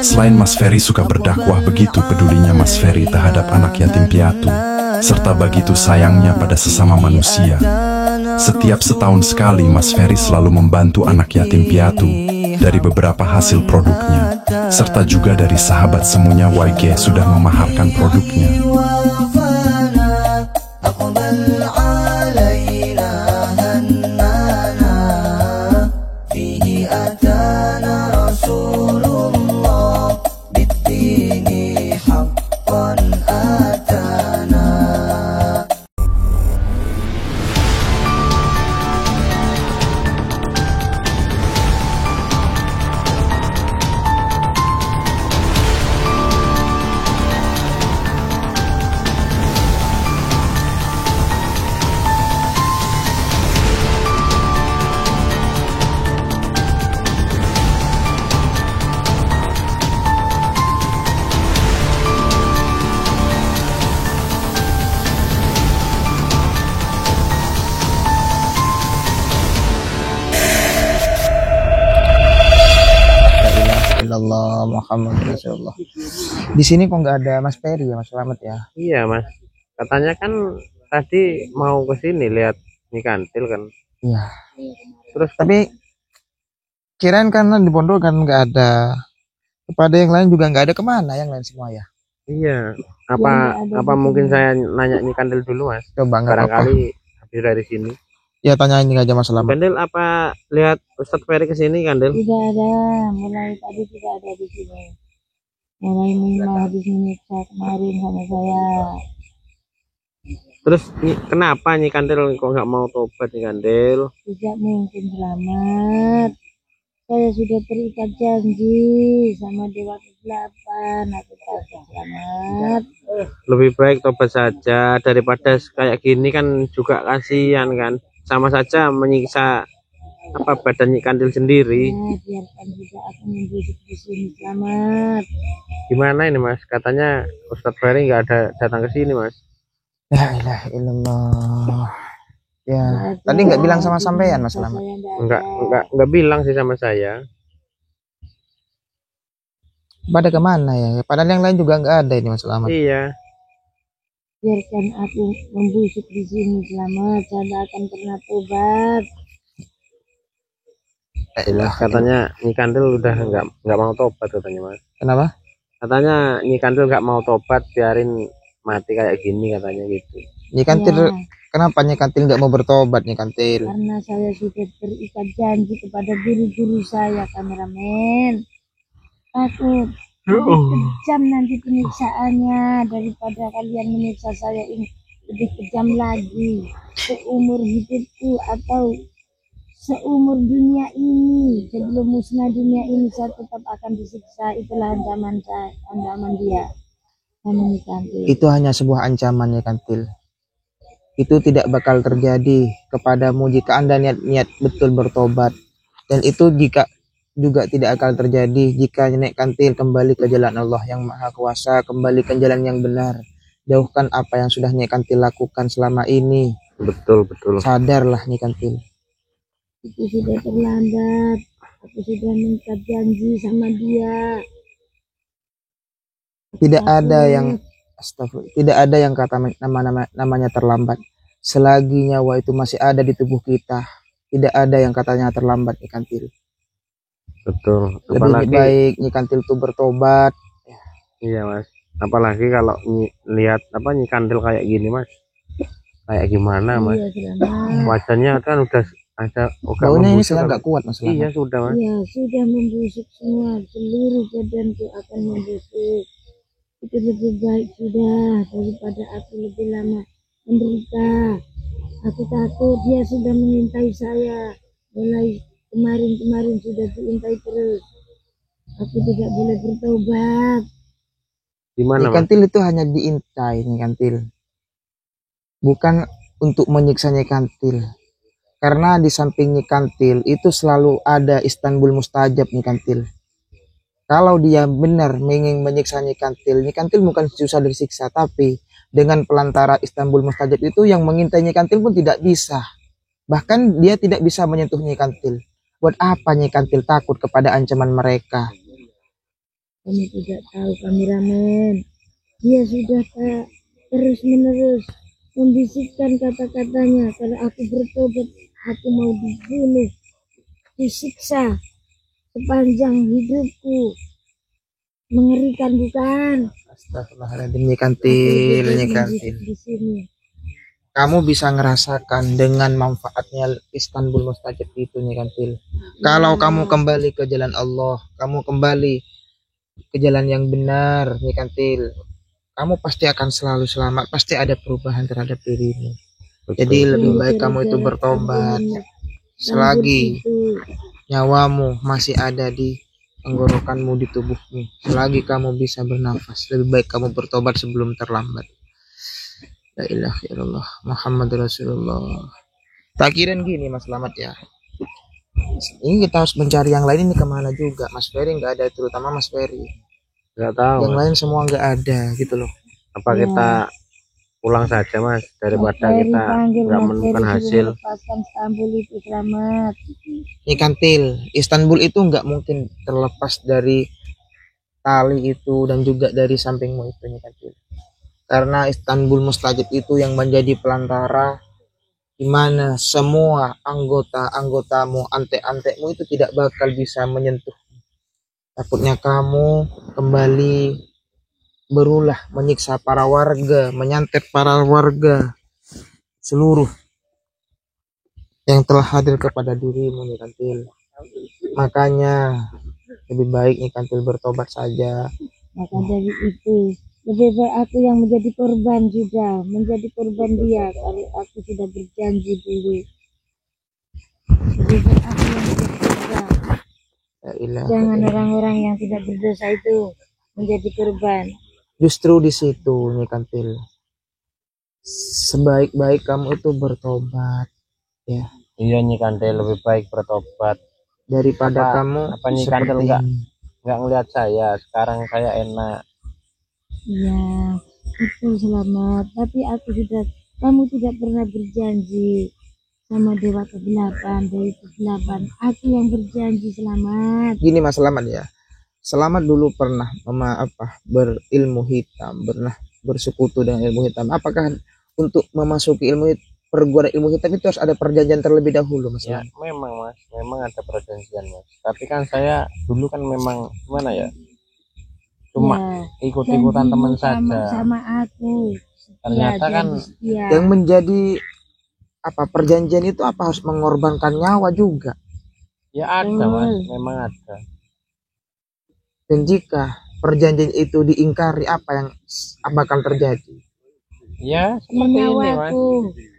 Selain Mas Ferry suka berdakwah, begitu pedulinya Mas Ferry terhadap anak yatim piatu, serta begitu sayangnya pada sesama manusia. Setiap setahun sekali Mas Ferry selalu membantu anak yatim piatu dari beberapa hasil produknya, serta juga dari sahabat semuanya YG sudah memaharkan produknya. Allah Muhammad Rasulullah. Di sini kok nggak ada Mas Ferry ya, Mas Selamat ya? Iya Mas, katanya kan tadi mau ke sini lihat Nyi Kantil kan. Iya. Terus Tapi kirain karena di pondok kan nggak ada. Kepada yang lain juga nggak ada, kemana yang lain semua ya? iya, apa mungkin saya nanya Nyi Kantil dulu Mas? Coba, nggak apa-apa. Barangkali habis dari sini. Ya tanya ini aja Mas Selamat. Kantil, apa lihat Ustadz Ferry ke sini Kantil? Tidak ada, mulai tadi tidak ada di sini. Mulai habis menyiksa kemarin sama saya. Terus kenapa Nyi Kantil kok nggak mau tobat Nyi Kantil? Tidak mungkin selamat. Saya sudah terikat janji sama Dewa ke-8. Aku takut selamat. Lebih baik tobat saja daripada kayak gini kan, juga kasihan kan. Sama saja menyiksa apa badan Nyi Kantil sendiri. Nah, biarkan juga aku membusuk di sini selamat. Gimana ini Mas? Katanya Ustadz Ferry nggak ada datang ke sini Mas. La ilaha illallah. Ya, tadi nggak bilang sama sampean Mas Selamat. Enggak bilang sih sama saya. Pada kemana ya? Padahal yang lain juga nggak ada ini Mas Selamat. Iya. Biarkan aku membusuk di sini selamat. Saya tidak akan pernah tobat. Katanya Nyi Kantil udah nggak mau tobat katanya Mas. Kenapa? Katanya Nyi Kantil nggak mau tobat, biarin mati kayak gini katanya gitu. Nyi Kantil, Ya, kenapa Nyi Kantil nggak mau bertobat Nyi Kantil? karena saya sudah terikat janji kepada guru-guru saya, kameramen. Takut lebih kejam nanti penyiksaannya daripada kalian menyiksa saya ini lebih kejam lagi. Seumur hidupku atau seumur dunia ini, sebelum musnah dunia ini, saya tetap akan disiksa. Itulah ancaman saya, ancaman dia. Itu hanya sebuah ancaman Nyi Kantil. Itu tidak bakal terjadi kepadamu jika Anda niat betul bertobat. Dan itu juga tidak akan terjadi jika Nyi Kantil kembali ke jalan Allah yang Maha Kuasa, kembali ke jalan yang benar. Jauhkan apa yang sudah Nyi Kantil lakukan selama ini. Betul. Sadarlah Nyi Kantil. Itu sudah terlambat. Aku sudah mengikat janji sama dia. Tidak ada yang kata namanya terlambat. Selagi nyawa itu masih ada di tubuh kita, tidak ada yang katanya terlambat Nyi Kantil. Betul. Lebih baik Nyi Kantil itu bertobat. Iya Mas. Apalagi kalau lihat Nyi Kantil kayak gini Mas. Kayak gimana Mas? Iya, selamat. Wajahnya kan udah Baunya ini sudah nggak kuat Mas. Iya sudah Mas. Iya, sudah membusuk semua. Seluruh badanku akan membusuk. Itu lebih baik sudah daripada aku lebih lama menderita. Aku takut dia sudah mengintai saya. Mulai kemarin sudah diintai terus. Aku tidak boleh bertobat. Gimana Nyi Kantil itu hanya diintai Nyi Kantil, bukan untuk menyiksa Nyi Kantil. Karena di samping Nyi Kantil itu selalu ada Istanbul Mustajab Nyi Kantil. Kalau dia benar ingin menyiksa Nyi Kantil bukan susah disiksa, tapi dengan pelantara Istanbul Mustajab itu yang mengintai Nyi Kantil pun tidak bisa. Bahkan dia tidak bisa menyentuh Nyi Kantil. Buat apa Nyi Kantil takut kepada ancaman mereka? Kamu tidak tahu kameramen, dia sudah terus menerus membisikkan kata-katanya kalau aku bertobat aku mau dibunuh, disiksa sepanjang hidupku. Mengerikan bukan? Astagfirullahaladzim Nyi Kantil, Nyi Kantil. Di sini. Kamu bisa ngerasakan dengan manfaatnya Istanbul Mustajab itu Nyi Kantil. Kalau kamu kembali ke jalan Allah, kamu kembali ke jalan yang benar Nyi Kantil, kamu pasti akan selalu selamat, pasti ada perubahan terhadap dirimu. Jadi lebih baik kamu itu bertobat selagi nyawamu masih ada di tenggorokanmu, di tubuhmu, selagi kamu bisa bernafas. Lebih baik kamu bertobat sebelum terlambat. La ilaha illallah Muhammad Rasulullah. Tak kirain gini Mas Slamet ya, ini kita harus mencari yang lain. Ini kemana juga Mas Ferry nggak ada, terutama Mas Ferry. Nggak tahu Yang Mas. lain semua nggak ada gitu loh. Apa kita pulang saja Mas, daripada kita nggak menemukan hasil. Lepaskan Istanbul itu selamat. Nyi Kantil, Istanbul itu nggak mungkin terlepas dari tali itu dan juga dari sampingmu itu Nyi Kantil. Karena Istanbul Mustajab itu yang menjadi pelantara di mana semua anggota-anggotamu, antek-antekmu itu tidak bakal bisa menyentuh. Takutnya kamu kembali berulah menyiksa para warga, menyantet para warga seluruh yang telah hadir kepada dirimu Nyi Kantil. Makanya lebih baik Nyi Kantil bertobat saja. Maka dari itu lebih baik aku yang menjadi korban juga, menjadi korban dia kalau aku sudah berjanji dulu. Lebih baik aku yang menjadi korban. Ya ilah. Jangan orang-orang yang tidak berdosa itu menjadi korban. Justru di situ Nyi Kantil, sebaik-baik kamu itu bertobat ya, Iya Nyi Kantil, lebih baik bertobat daripada kamu apa Nyi Kantil seperti ini. nggak ngelihat saya sekarang kayak enak. Iya, betul selamat. Tapi kamu tidak pernah berjanji sama Dewa Kegelapan, dari Kegelapan. Aku yang berjanji selamat. Gini Mas Slamet ya, Selamat dulu pernah berilmu hitam, pernah bersekutu dengan ilmu hitam. Apakah untuk memasuki perguruan ilmu hitam itu harus ada perjanjian terlebih dahulu Mas? Ya memang Mas, memang ada perjanjian Mas. Tapi kan saya dulu kan memang gimana ya, cuma ikut-ikutan teman saja. Sama aku. Ternyata kan yang menjadi perjanjian itu harus mengorbankan nyawa juga. Ya ada Mas, memang ada. Dan jika perjanjian itu diingkari, apa yang bakal terjadi? Ya seperti ini Mas.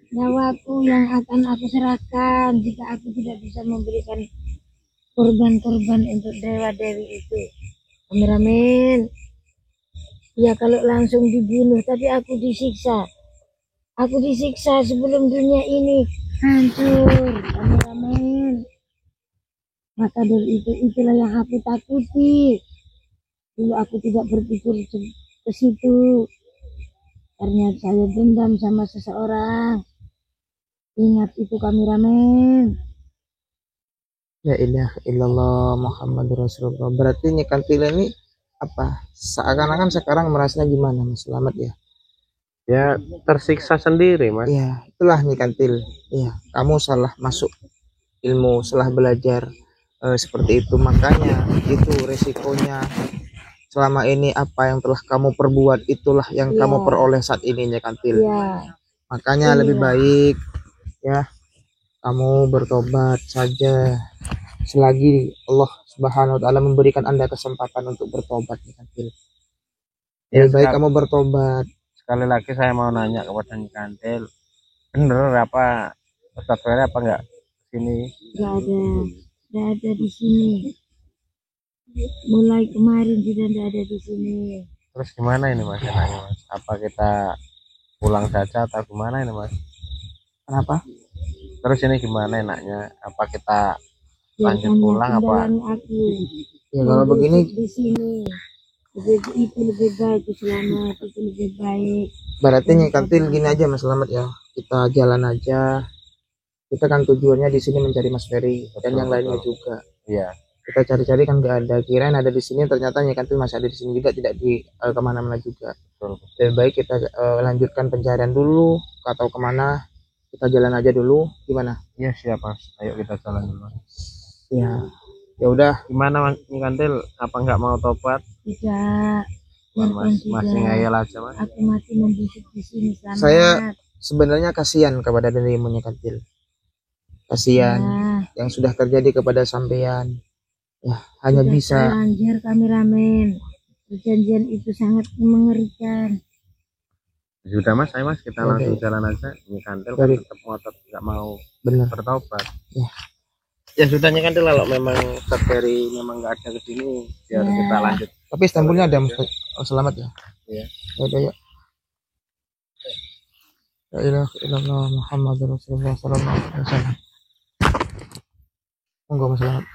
Nyawaku yang akan aku serahkan jika aku tidak bisa memberikan korban-korban untuk dewa-dewi itu. Kameramen, ya kalau langsung dibunuh, tapi aku disiksa. Aku disiksa sebelum dunia ini hancur, kameramen. Maka dari itulah yang aku takuti. Dulu aku tidak berpikir ke situ. Karena saya dendam sama seseorang. Ingat itu kameramen. Ya ilaha illallah Muhammad Rasulullah. Berarti Nyi Kantil ini seakan-akan sekarang merasanya gimana Mas Slamet ya? Ya tersiksa sendiri Mas. Ya itulah Nyi Kantil. Ya kamu salah masuk ilmu, salah belajar seperti itu. Makanya itu resikonya. Selama ini apa yang telah kamu perbuat itulah yang kamu peroleh saat ini Nyi Kantil. Makanya lebih baik ya kamu bertobat saja selagi Allah Subhanahu wa taala memberikan Anda kesempatan untuk bertobat Nyi Kantil. Lebih baik kamu bertobat. Sekali lagi saya mau nanya kepada Nyi Kantil, bener apa Ustadz Ferry apa enggak sini? Enggak ada di sini. Mulai kemarin sudah tidak ada di sini. Terus gimana ini Mas enaknya Mas? Apa kita pulang saja atau gimana ini Mas? Kenapa? Terus ini gimana enaknya? Apa kita lanjut pulang apa? Ya kalau begini di sini itu lebih baik, selamat itu lebih baik. Berarti Nyi Kantil gini aja Mas Slamet ya, kita jalan aja Kita kan tujuannya di sini mencari Mas Ferry dan yang lainnya juga. Iya. Kita cari-cari kan nggak ada, kirain ada di sini, ternyata nyikantil masih ada di sini juga, tidak di kemana-mana juga. Betul. Lebih baik kita lanjutkan pencarian dulu atau kemana, kita jalan aja dulu, gimana? Iya siap Mas, ayo kita jalan dulu. Ya, ya udah. Gimana Mas Kantil, apa nggak mau tobat? Tidak. Mas masih ngayal aja Mas. Aku mati membusuk di sini selamat. Saya sebenarnya kasihan kepada dirimu Nyikantil. Kasihan Ya, yang sudah terjadi kepada sampean. Ya, hanya sudah bisa terlanjur kameramen. Perjanjian itu sangat mengerikan. Sudah Mas, ayo Mas kita Ya, langsung ya. jalan aja. Kantil kan Dari- tetap ngotot nggak mau benar. bertobat. Ya. Ya sudah Kantil, kalau memang Ustaz Ferry memang nggak ada ke sini, biar Ya. kita lanjut. Tapi Istanbulnya ada Mas. Oh, selamat ya. Iya. Ya udah ya. La ilaha illallah Muhammadur Rasulullah sallallahu alaihi wasallam. Monggo Mas selamat.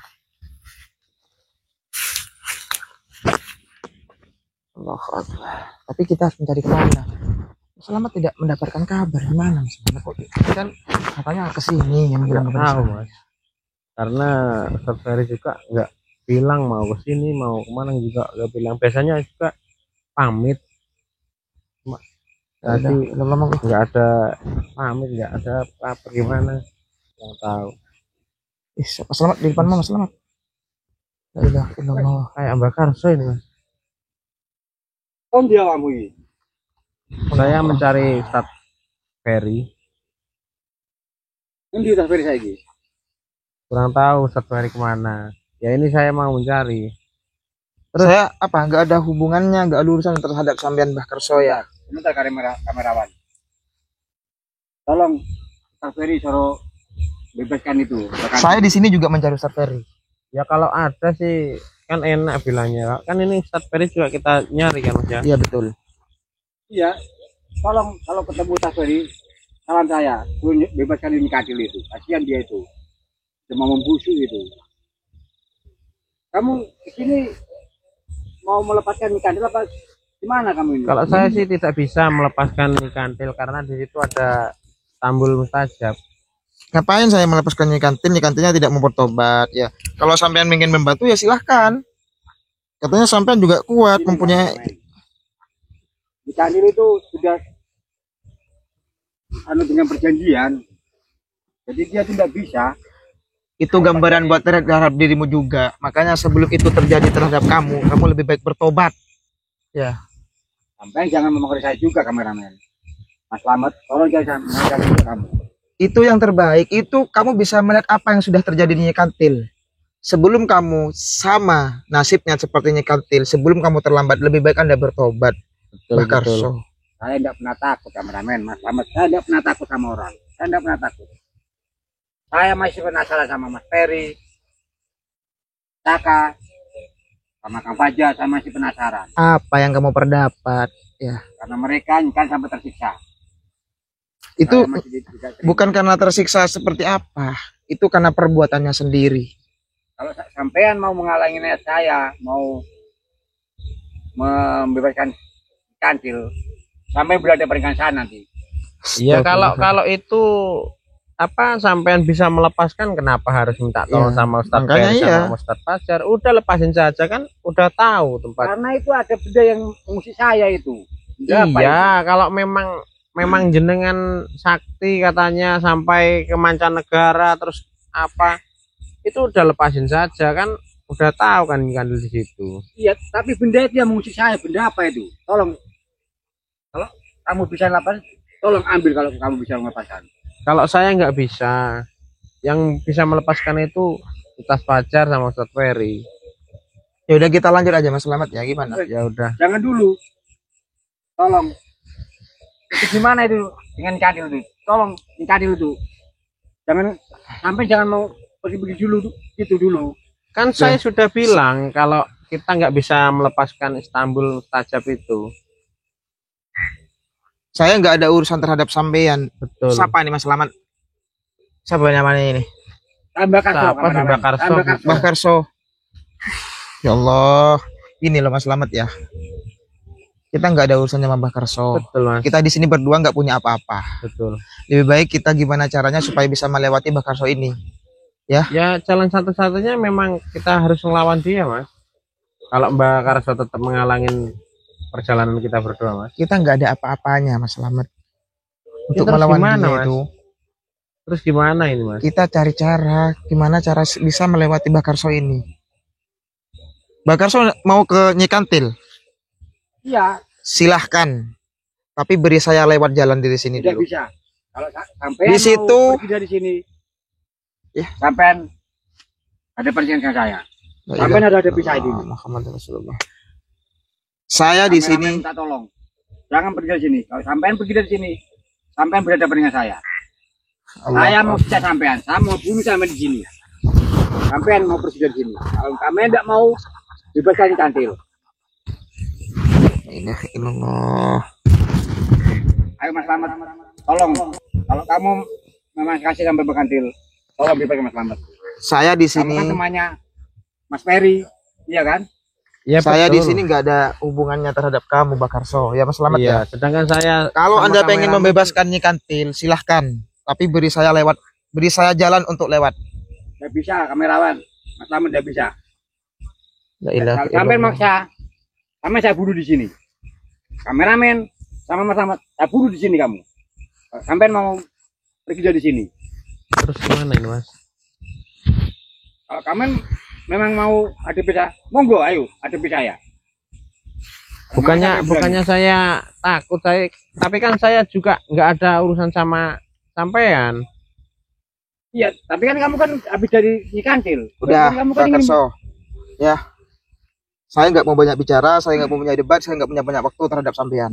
Allahu Akbar. Tapi kita harus mencari kemana? Selamat tidak mendapatkan kabar gimana Mas? Kok kan katanya ke sini yang bilang Nggak kepada tahu saya. Mas, karena Ustaz Ferry juga nggak bilang mau ke sini mau kemana, juga nggak bilang. Biasanya juga pamit. Ya udah, Tadi udah lama kok. nggak ada pamit, nggak ada apa gimana, yang tahu. Ih, selamat di depan Mama selamat. La ilaha illallah. Kayak Mbak Karso ini Mas. Om dia kamu ini. Saya mencari Ustaz Ferry, Om dia Ferry saya ini. kurang tahu Ustaz Ferry kemana. Ya ini saya mau mencari. Terus saya apa? Nggak ada hubungannya, nggak ada urusan terhadap sampean Mbah Kerso ya. Sebentar kamerawan. Tolong Ustaz Ferry suruh bebaskan itu. Saya di sini juga mencari Ustaz Ferry. Ya kalau ada sih kan enak bilangnya. Kan ini Ustaz Ferry juga kita nyari kan Mas ya. Iya betul. Iya. Tolong kalau ketemu Ustaz Ferry, salam saya, suruh bebaskan ini Kadil itu. Kasihan dia itu. Cuma membusuk itu. Kamu kesini mau melepaskan Kadil apa gimana kamu ini? Kalau saya sih tidak bisa melepaskan Kantil karena di situ ada Tambul Mustajab. Ngapain saya melepaskan Nyikantil? Nyikantilnya tidak mau bertobat ya. Kalau sampean ingin membantu ya silahkan. Katanya sampean juga kuat, mempunyai Di Kadil itu sudah dengan perjanjian. Jadi dia tidak bisa. itu gambaran buat terhadap dirimu juga. Makanya sebelum itu terjadi terhadap kamu lebih baik bertobat. Ya. Sampai jangan memengaruhi saya juga kameramen. Mas Slamet, tolong jangan juga kamu. Itu yang terbaik. Itu kamu bisa melihat apa yang sudah terjadi di Nyikantil. Sebelum kamu sama nasibnya seperti Nyikantil, sebelum kamu terlambat, lebih baik Anda bertobat. Mbah Karso. Saya tidak pernah takut kameramen, Mas Slamet. Saya tidak pernah takut sama orang. Saya tidak pernah takut. Saya masih penasaran sama Mas Ferry, Taka, sama Kang Fajar. Saya masih penasaran. Apa yang kamu perdapat? Ya. Karena mereka kan sampai tersiksa. Itu Saya masih tidak terima. bukan karena tersiksa seperti apa. Itu karena perbuatannya sendiri. Kalau sampean mau menghalangi niat saya, mau membebaskan Kantil, sampai berada peringkat sana nanti. Iya kalau itu apa sampean bisa melepaskan, kenapa harus minta tolong Iya, sama Ustaz makanya Ferry iya. sama Ustaz Fajar? Udah lepasin saja kan, udah tahu tempat. Karena itu ada benda yang mengusik saya itu. Benda apa Iya, kalau memang jenengan sakti katanya sampai ke mancanegara terus apa, itu udah lepasin saja kan, udah tahu kan di situ. Iya, tapi benda itu yang mengusik saya. Benda apa itu? Tolong, kalau kamu bisa lepas, tolong ambil kalau kamu bisa melepaskan. Kalau saya nggak bisa, yang bisa melepaskan itu Ustaz Fajar sama Ustaz Ferry. Ya udah kita lanjut aja Mas Slamet ya, gimana? Ya udah. Jangan dulu. Tolong. Itu gimana itu dengan Kadil itu? Tolong Kadil itu. Jangan mau pergi dulu gitu dulu. Kan saya sudah bilang kalau kita nggak bisa melepaskan Istanbul Mustajab itu. Saya nggak ada urusan terhadap sampean. Betul. Siapa nih Mas Slamet? Siapa namanya ini? Tambah Karso. Siapa kameramen. Mbak Karso? Tambah Karso. Mbah Karso. Ya Allah, ini loh Mas Slamet ya. Kita nggak ada urusan sama Mbah Karso. Betul Mas. Kita di sini berdua nggak punya apa-apa. Betul. Lebih baik kita gimana caranya supaya bisa melewati Mbah Karso ini. Ya jalan satu-satunya memang kita harus melawan dia Mas. Kalau Mbak Karso tetap menghalangin perjalanan kita berdua Mas. Kita nggak ada apa-apanya Mas Slamet untuk terus melawan gimana, dia Mas? itu. Terus gimana ini Mas? Kita cari cara gimana cara bisa melewati Mbah Karso ini. Mbah Karso mau ke Nyikantil, Iya, silahkan. Tapi beri saya lewat jalan dari sini tidak dulu. bisa. Kalau sampai Di situ- pergi dari sini, Ya. sampai ada perjanjian saya. La Sampai ilaha ada pisah illallah dulu. Muhammad Rasulullah. Saya di Kameramen sini. minta tolong, jangan pergi dari sini. Kalau sampean pergi dari sini, sampean berhadapan dengan saya. Saya mau bisa sampean, saya mau bunuh sampean di sini. Sampean mau pergi dari sini. Kalau sampean tidak mau, bebaskan Kantil. La ilaha illallah. Ayo Mas Slamet, tolong. Kalau kamu memang kasih sampai berkantil, tolong bebaskan Mas Slamet. Saya di Kamu kan sini. temannya Mas Ferry, iya kan? Ya, Saya di betul. sini nggak ada hubungannya terhadap kamu, Mbah Karso. Ya Mas Slamet Iya, ya. sedangkan saya Kalau sama Anda pengen kameramen- membebaskan Nyikantil, silahkan. Tapi beri saya jalan untuk lewat. Tidak bisa, kamerawan. Mas Slamet tidak bisa. La ilaha Kalau sampean illallah. maksa, sama saya bunuh di sini. Kameramen sama Mas Slamet, saya bunuh di sini kamu. Kalau sampean mau pergi dari sini. Terus gimana ini Mas? Kalau kamu memang mau hadapi saya, monggo ayo hadapi saya. Bukannya saya takut tapi kan saya juga nggak ada urusan sama sampean. Iya, tapi kan kamu kan habis dari Nyikantil. Udah, Berarti kamu Mbah ingin- Karso. Ya. Saya nggak mau banyak bicara, saya nggak mau punya debat, saya nggak punya banyak waktu terhadap sampean.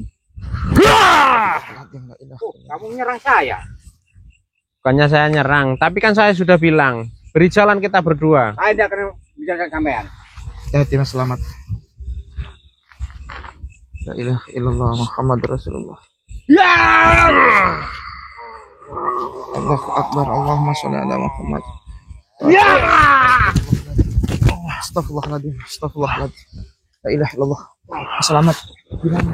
Oh, kamu menyerang saya. Bukannya saya nyerang, tapi kan saya sudah bilang beri jalan kita berdua. Saya tidak akan bicara sampean. Ya, Mas Selamat. La ilaha illallah Muhammad Rasulullah. Ya! Allahu Akbar, Allahumma sholli ala Muhammad. Ya! Astagfirullahaladzim, astagfirullahaladzim. La ilaha illallah. Mas Selamat, bilang.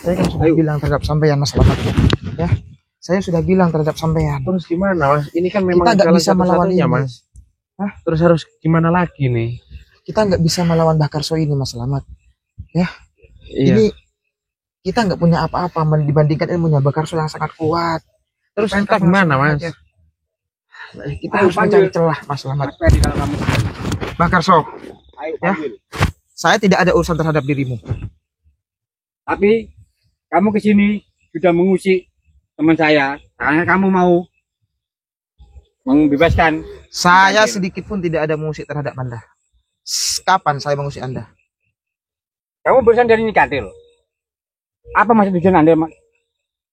Saya kan sudah bilang terhadap sampean, Mas Selamat. Ya, saya sudah bilang terhadap sampean. Terus gimana Mas? Ini kan memang Kita nggak jalan bisa melawan satu-satunya, ini. Mas. Hah? Terus harus gimana lagi nih? Kita nggak bisa melawan Mbah Karso ini, Mas Selamat. Ya, Iya. ini kita nggak punya apa-apa dibandingkan ilmunya Mbah Karso yang sangat kuat. Terus Bukan kita kamu gimana langsung Mas? aja. Kita harus mencari celah, Mas Selamat. Mas Ferry kalau kamu. Mbah Karso, Ayo Ya. panggil. saya tidak ada urusan terhadap dirimu. Tapi kamu ke sini sudah mengusik teman saya karena kamu mau membebaskan. Saya Kantil. sedikit pun tidak ada musik terhadap Anda. Kapan saya mengusik Anda? Kamu berusaha dari Nyikantil. Apa maksud tujuan Anda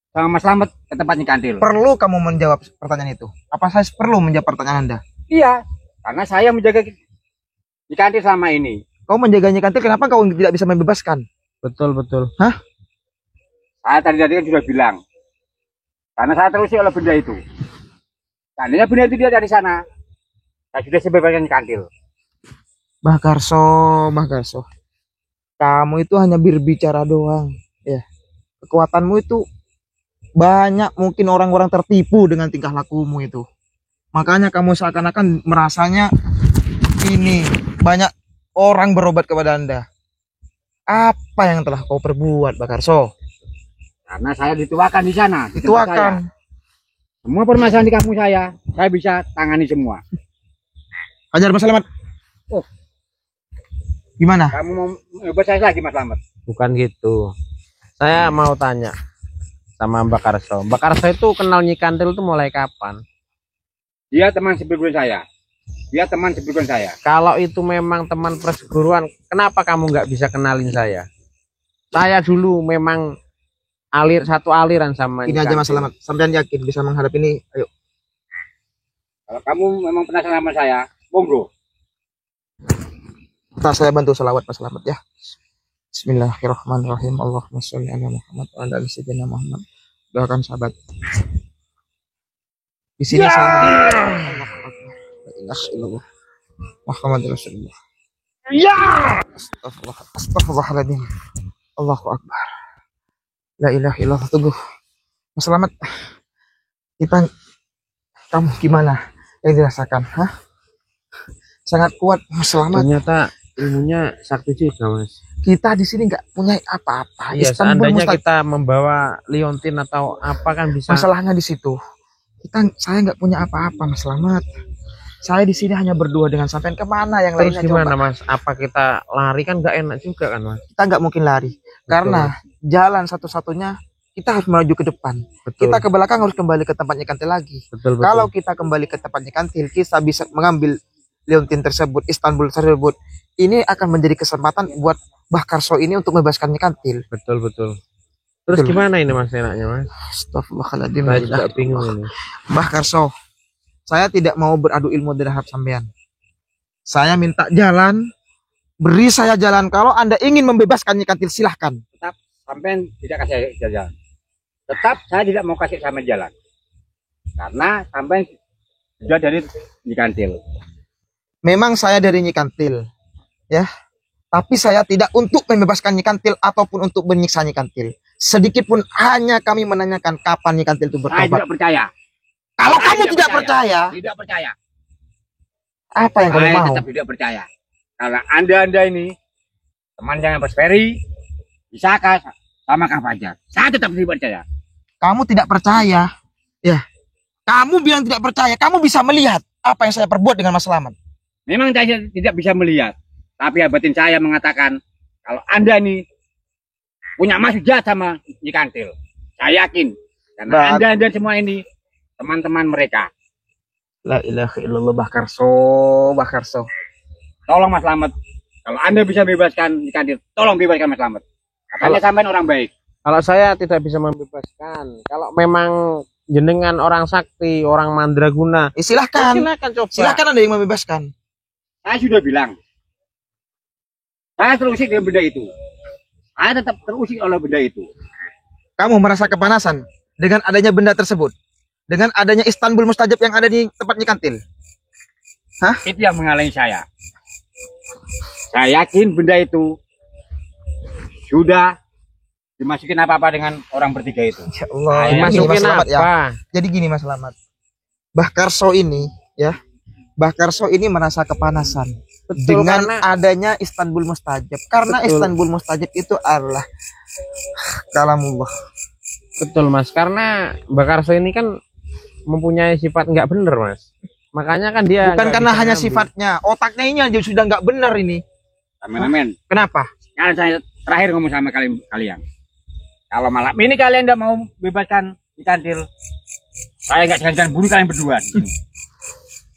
sama Mas Slamet ke tempat Nyikantil? Perlu kamu menjawab pertanyaan itu? Apa saya perlu menjawab pertanyaan Anda? Iya, karena saya menjaga Nyikantil selama ini. Kau menjaga Nyikantil, kenapa kau tidak bisa membebaskan? Betul. Saya tadi kan sudah bilang, karena saya terusik oleh benda itu. Seandainya benda itu dia dari sana, saya sudah sebebaskan Nyikantil. Mbah Karso, Mbah Karso. Kamu itu hanya berbicara doang. Ya. Kekuatanmu itu banyak, mungkin orang-orang tertipu dengan tingkah lakumu itu. Makanya kamu seakan-akan merasanya ini banyak orang berobat kepada Anda. Apa yang telah kau perbuat, Mbah Karso? Karena saya dituakan di sana. di tempat Itu saya. akan. Semua permasalahan di kampung saya bisa tangani semua. Hajar Mas Slamet. Oh. Gimana? Kamu mau buat saya lagi Mas Slamet? Bukan gitu. Saya mau tanya sama Mbak Karso. Mbak Karso itu kenal Nyikantil itu mulai kapan? Dia teman seperguruan saya. Kalau itu memang teman perguruan, kenapa kamu nggak bisa kenalin saya? Saya dulu memang satu aliran sama Ini aja Mas Nyikantil. Slamet. Sampean yakin bisa menghadapi ini? Ayo. Kalau kamu memang penasaran sama saya, monggo. Ntar saya bantu selawat Mas Slamet ya. Bismillahirrahmanirrahim. Allahumma sholli ala Muhammad wa ala ali sayyidina Muhammad. Doakan sahabat. Di sini saya Allahu Akbar. La ilaha illallah. Muhammad Rasulullah. Ya! Astagfirullahaladzim. Allahu Akbar. La ilaha illallah. Tunggu. Mas Selamat. Kamu gimana yang dirasakan? Hah? Sangat kuat, Mas Selamat. Ternyata ilmunya sakti juga, Mas. Kita di sini nggak punya apa-apa. Iya, seandainya kita membawa liontin atau apa kan bisa. Masalahnya di situ. Saya nggak punya apa-apa, Mas Selamat. Saya di sini hanya berdua dengan sampean. Kemana yang Terus lainnya? gimana, Coba. Mas? Apa kita lari kan nggak enak juga kan, Mas? Kita nggak mungkin lari. Karena jalan satu-satunya kita harus maju ke depan. Betul. Kita ke belakang harus kembali ke tempatnya kantil lagi. Betul. Kalau kita kembali ke tempatnya kantil, kita bisa mengambil liontin tersebut, Istanbul tersebut. Ini akan menjadi kesempatan buat Mbah Karso ini untuk membebaskan kantil. Betul. Terus Betul. gimana ini, Mas, enaknya, Mas? Astagfirullahaladzim. Saya juga bingung ini. Mbah Karso, saya tidak mau beradu ilmu terhadap sampean. Saya minta jalan, beri saya jalan. Kalau Anda ingin membebaskan kantil, silahkan. Tetap sampean tidak kasih jalan. Tetap saya tidak mau kasih sampean jalan. Karena sampean sudah dari Nyikantil. Memang saya dari Nyikantil, ya. Tapi saya tidak untuk membebaskan Nyikantil ataupun untuk menyiksa Nyikantil. Sedikit pun hanya kami menanyakan kapan Nyikantil itu Saya bertobat. tidak percaya. Kalau Saya kamu tidak percaya, Tidak percaya. apa yang kamu Saya mau? tetap tidak percaya. Karena Anda ini temannya Mas Ferry, Isaka sama Kang Fajar. Saya tetap tidak percaya. Kamu tidak percaya, ya. Kamu bilang tidak percaya. Kamu bisa melihat apa yang saya perbuat dengan Mas Selamat. Memang saya tidak bisa melihat, tapi batin saya mengatakan kalau Anda ini punya maksud jahat sama Nyikantil. Saya yakin karena Anda semua ini teman-teman mereka. La ilaha illallah. Mbah Karso. Tolong Mas Slamet. Kalau Anda bisa bebaskan Nyikantil, tolong bebaskan Mas Slamet. Katanya sampean orang baik. Kalau saya tidak bisa membebaskan. Kalau memang jenengan orang sakti, orang mandraguna, Silahkan. silakan coba. Silahkan Anda yang membebaskan. Saya sudah bilang, saya terusik dengan benda itu. Saya tetap terusik oleh benda itu. Kamu merasa kepanasan dengan adanya benda tersebut, dengan adanya Istanbul Mustajab yang ada di tempat Nyikantil. Hah? Itu yang menghalangi saya. Saya yakin benda itu sudah dimasukin apa-apa dengan orang bertiga itu. Ya Allah. Nah, Gini, Masukin Mas Selamat, apa? ya. Jadi gini Mas Selamat. Mbah Karso ini, ya. Mbah Karso ini merasa kepanasan Betul, dengan karena adanya Istanbul Mustajab. Karena Betul. Istanbul Mustajab itu adalah kalamullah. betul, Mas. Karena Mbak Karso ini kan mempunyai sifat nggak bener, Mas. Makanya kan dia Bukan nggak karena bisa hanya ngambil. sifatnya, otaknya ini aja sudah nggak benar ini. Amin. Kenapa? Kan saya terakhir ngomong sama kalian. Kalau malam ini kalian tidak mau bebaskan Nyikantil, saya nggak segan-segan bunuh kalian berdua.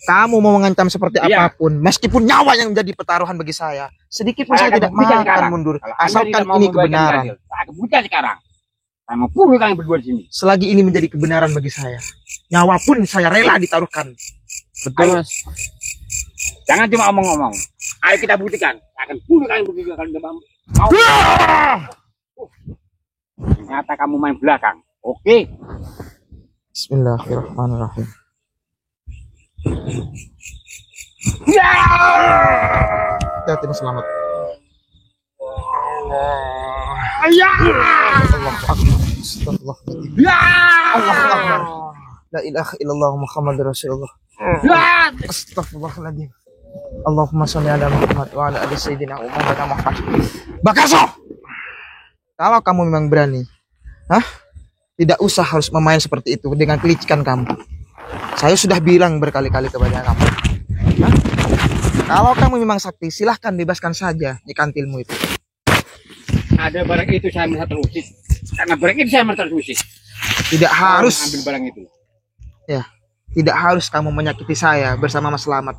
Kamu mau mengancam seperti Iya. apapun, meskipun nyawa yang menjadi pertaruhan bagi saya, sedikit pun saya akan tidak buktikan akan sekarang. mundur. Kalau Anda Asalkan tidak mau ini membebaskan kebenaran. Nyikantil, saya akan buktikan sekarang. Saya mau bunuh kalian berdua di sini. Selagi ini menjadi kebenaran bagi saya, nyawa pun saya rela ditaruhkan. Betul, Ayo. Mas. Jangan cuma omong-omong. Ayo kita buktikan. Saya akan bunuh kalian berdua kalau tidak mau. Ternyata kamu main belakang. Oke. Bismillahirrahmanirrahim. Ya. Hati-hati Mas Selamat. Ya. Allahu Akbar. Astagfirullahaladzim. Ya. Allahu Akbar. La ilaha illallah Muhammad Rasulullah. Ya. Astagfirullahaladzim. Allahumma sholli ala Muhammad wa ala ali sayyidina Muhammad. Mbah Karso, kalau kamu memang berani, tidak usah harus memain seperti itu dengan kelicikan kamu. Saya sudah bilang berkali-kali kepada kamu. Kalau kamu memang sakti, silahkan bebaskan saja Nyikantilmu itu. Ada barang itu saya merasa terusik. Karena barang itu saya merasa terusik. Tidak harus, ambil barang itu. ya, tidak harus kamu menyakiti saya bersama Mas Selamat.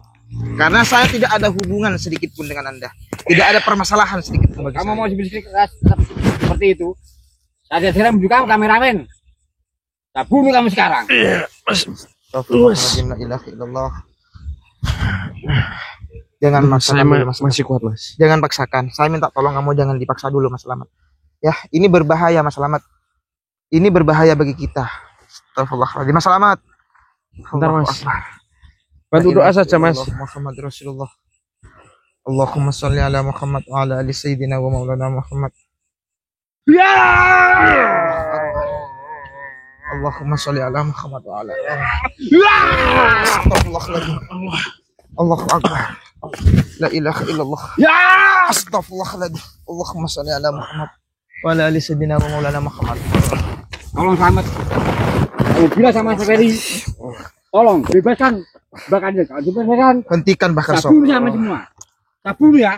Karena saya tidak ada hubungan sedikit pun dengan Anda. Tidak ada permasalahan sedikit pun bagi Kamu saya. mau sedikit keras seperti itu. Saya sekarang menunjuk kamu kameramen. Saya bunuh kamu sekarang. Astagfirullahaladzim, la ilaha illallah. Jangan maksakan dulu, Mas. masih kuat, Mas. Jangan paksakan. Saya minta tolong kamu jangan dipaksa dulu Mas Selamat. Ya, ini berbahaya Mas Selamat. Ini berbahaya bagi kita. Astagfirullahaladzim, Mas Selamat. Bentar, Allahu Mas. Akbar. Bantu doa saja, Mas. Muhammad Rasulullah. Allahumma sholli ala Muhammad wa ala ali sayyidina wa maulana Muhammad. Ya. Allahumma sholli ala Muhammad wa ala ali. Ya. Astagfirullahaladzim. Allahu akbar. La ilaha illallah. Ya. Astagfirullahaladzim. Allahumma sholli ala Muhammad wa ala ali sayyidina wa maulana Muhammad. Tolong selamat. Kalau gila sama Ferry, tolong bebaskan Mbak Kadil. Kalau dibebaskan, Hentikan Bakar saya Sok. bunuh sama semua. Saya bunuh ya.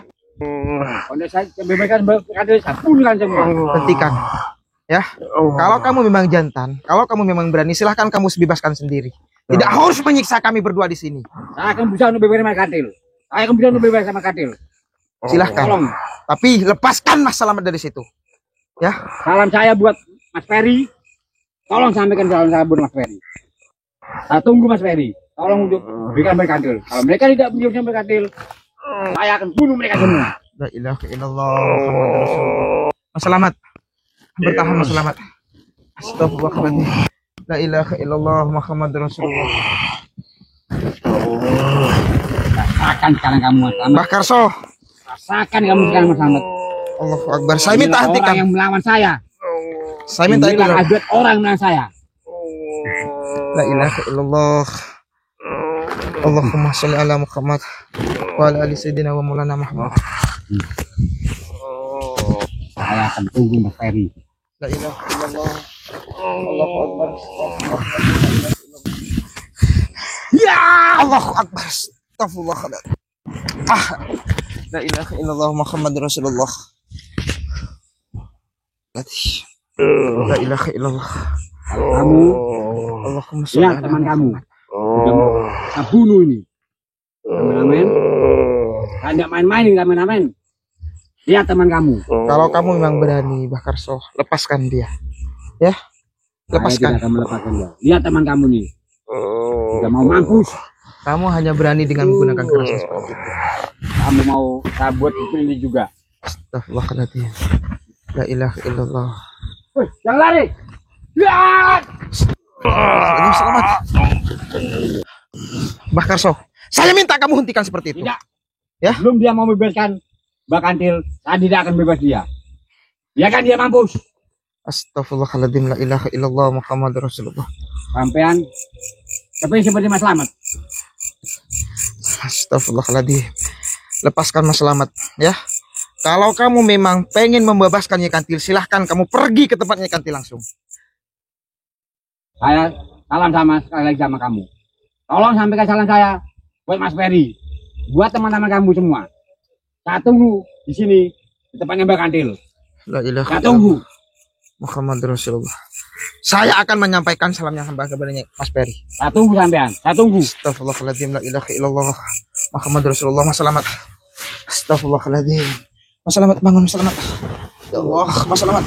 Kalau saya bebaskan Mbak Kadil, saya bunuhkan semua. Hentikan. Ya. Kalau kamu memang jantan, kalau kamu memang berani, silahkan kamu bebaskan sendiri. Tidak harus menyiksa kami berdua di sini. Saya akan berusaha untuk bebas sama Kadil. Saya akan berusaha untuk bebas sama Kadil. Silahkan. Tolong. Tapi lepaskan Mas Selamat dari situ. Ya. Salam saya buat Mas Ferry. Tolong sampaikan salam saya buat Mas Ferry. Saya tunggu Mas Ferry. Tolong untuk berikan Mbak Kadil. Kalau mereka tidak menjawab Mbak Kadil, saya akan bunuh mereka semua. La ilaha illallah Muhammadur Rasulullah. Mas Selamat. Bertahan Mas Selamat. Astagfirullahaladzim. La ilaha illallah Muhammadur Rasulullah. Rasakan sekarang kamu Mas Selamat. Bakar Sok. Rasakan kamu sekarang Mas Selamat. Allahu Akbar. Saya minta Inilah orang hentikan. yang melawan saya. Saya minta Inilah hentikan. adat orang yang melawan saya. La ilaha illallah. Allahumma sholli ala Muhammad wa ala ali sayyidina wa maulana Muhammad. Saya akan tunggu Mas Ferry. La ilaha illallah. Allahu Akbar. Ya Allahu Akbar. Astagfirullahaladzim. La ilaha illallah Muhammadur Rasulullah. La ilaha illallah. Kamu Allahumma sholli lihat ala teman kamu. Muhammad. Saya bunuh ini. Kameramen. Saya tidak main-main ini kameramen. Lihat teman kamu. Kalau kamu memang berani Bakar Sok, lepaskan dia. Ya. Saya Lepaskan. tidak akan melepaskan dia. Lihat teman kamu nih. Sudah mau mampus. Kamu hanya berani dengan menggunakan kekerasan seperti itu. Kamu mau saya buat ini juga. Astagfirullahaladzim. La ilaha illallah. Woi, jangan lari. Lihat. Ini selamat. Bakar Sok, saya minta kamu hentikan seperti itu. Tidak. Ya. Belum dia mau bebaskan Mbak Kadil, saya tidak akan bebas dia. Biarkan dia mampus. Astagfirullahaladzim. La ilaha illallah Muhammadur Rasulullah. Sampean seperti Mas Selamat. Astagfirullahaladzim. Lepaskan Mas Selamat, ya. Kalau kamu memang pengen membebaskan Nyai Kantil, silahkan kamu pergi ke tempat Nyai Kantil langsung. Saya salam sama sekali lagi sama kamu. Tolong sampaikan salam saya buat Mas Ferry, buat teman-teman kamu semua. Saya tunggu di sini di tempatnya Mbak Kadil. La ilaha Saya tunggu. Muhammad Rasulullah. Saya akan menyampaikan salamnya hamba kepada Mas Ferry. Saya tunggu sampean. Saya tunggu. Astagfirullahaladzim. La ilaha illallah Muhammad Rasulullah. Mas Selamat. Astagfirullahaladzim. Mas Selamat, bangun Mas Selamat. Ya Allah, Mas Selamat.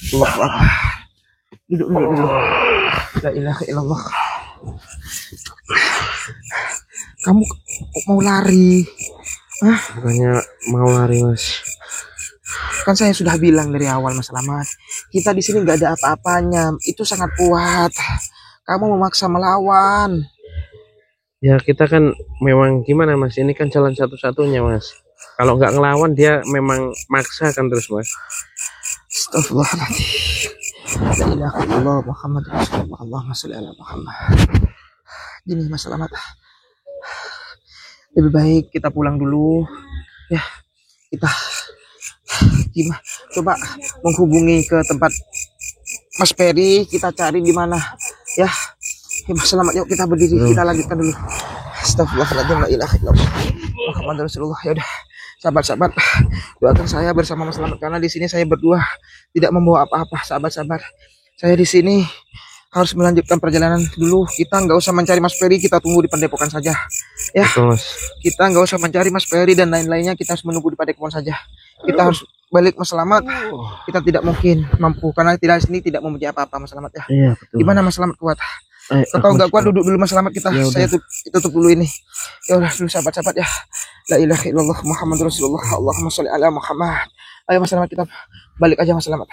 Allah Akbar. Duduk. La ilaha illallah. Kamu mau lari? Bukannya mau lari, Mas. Kan saya sudah bilang dari awal Mas Selamat, kita di sini nggak ada apa-apanya. Itu sangat kuat. Kamu memaksa melawan. Ya kita kan memang gimana, Mas? Ini kan jalan satu-satunya, Mas. Kalau nggak ngelawan dia memang maksa kan terus, Mas. Astagfirullahaladzim. La ilaha illallah Muhammad Rasulullah. Allahumma sholli ala Muhammad. Gini Mas Selamat, lebih baik kita pulang dulu. Ya, kita gimana? Coba menghubungi ke tempat Mas Ferry, kita cari di mana. Ya, Mas Selamat, yuk kita berdiri, kita lanjutkan dulu. Astagfirullahaladzim. La ilaha illallah Muhammad Rasulullah. Ya udah, sahabat-sahabat, doakan saya bersama Mas Selamat karena di sini saya berdua tidak membawa apa-apa. Sahabat-sahabat, saya di sini harus melanjutkan perjalanan dulu. Kita nggak usah mencari Mas Ferry, kita tunggu di Padepokan saja. Ya, Betul, Mas. kita nggak usah mencari Mas Ferry dan lain-lainnya. Kita harus menunggu di Padepokan saja. Kita harus balik Mas Selamat. Kita tidak mungkin mampu karena tidak sini tidak mempunyai apa-apa Mas Selamat ya. Iya, betul. Gimana Mas Selamat, kuat? Ayo, Kalau nggak kuat duduk dulu Mas Selamat, kita Ya udah. saya tutup dulu ini. Ya udah dulu sahabat-sahabat ya. La ilaha illallah Muhammad Rasulullah. Allahumma sholli ala Muhammad. Ayo Mas Selamat, kita balik aja Mas Selamat.